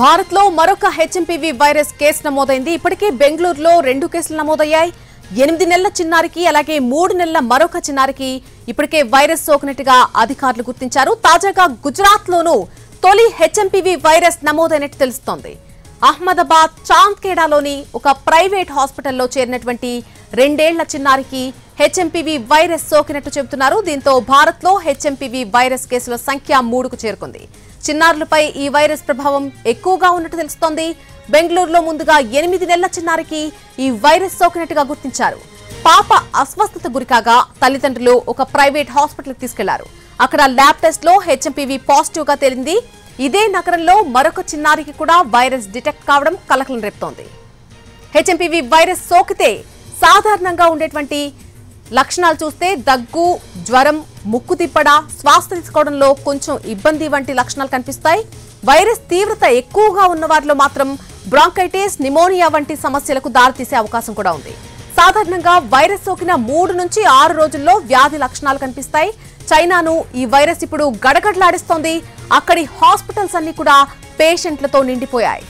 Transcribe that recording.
భారత్ లో మరొక HMPV virus case నమోదైంది. ఇప్పటికే బెంగళూరులో 2 కేసులు నమోదయ్యాయి. 8 నెలల చిన్నారికి అలాగే 3 నెలల మరొక చిన్నారికి ఇప్పటికే వైరస్ సోకినట్టుగా అధికారులు గుర్తించారు. తాజాగా గుజరాత్ లోనూ తొలి హెచ్ఎంపీవీ వైరస్ నమోదైనట్టు తెలుస్తోంది. అహ్మదాబాద్ చాంద్ఖేడాలోని ఒక ప్రైవేట్ హాస్పిటల్లో చేరినటువంటి 2 ఏళ్ల చిన్నారికి హెచ్ఎంపీవీ వైరస్ సోకినట్టు చెబుతున్నారు. దీంతో భారత్ లో హెచ్ఎంపీవీ వైరస్ కేసుల సంఖ్య 3కు చేరుకుంది. చిన్నారులపై ఈ వైరస్ ప్రభావం ఎక్కువగా ఉన్నట్టు తెలుస్తోంది. బెంగళూరులో ముందుగా 8 నెలల చిన్నారికి ఈ వైరస్ సోకినట్టుగా గుర్తించారు. పాప అస్వస్థత గురికాగా తల్లిదండ్రులు ఒక ప్రైవేట్ హాస్పిటల్కి తీసుకెళ్లారు. అక్కడ ల్యాబ్ టెస్ట్ లో హెచ్ఎంపీవీ పాజిటివ్ గా తేలింది. ఇదే నగరంలో మరొక చిన్నారికి కూడా వైరస్ డిటెక్ట్ కావడం కలకలం రేపుతోంది. హెచ్ఎంపీవీ వైరస్ సోకితే సాధారణంగా ఉండేటువంటి లక్షణాలు చూస్తే దగ్గు, జ్వరం, ముక్కు తిప్పడ, శ్వాస తీసుకోవడంలో కొంచెం ఇబ్బంది వంటి లక్షణాలు కనిపిస్తాయి. వైరస్ తీవ్రత ఎక్కువగా ఉన్న వారిలో మాత్రం బ్రాంకైటిస్, నిమోనియా వంటి సమస్యలకు దారితీసే అవకాశం కూడా ఉంది. సాధారణంగా వైరస్ సోకిన 3 నుంచి 6 రోజుల్లో వ్యాధి లక్షణాలు కనిపిస్తాయి. చైనాను ఈ వైరస్ ఇప్పుడు గడగడలాడిస్తోంది. అక్కడి హాస్పిటల్స్ అన్ని కూడా పేషెంట్లతో నిండిపోయాయి.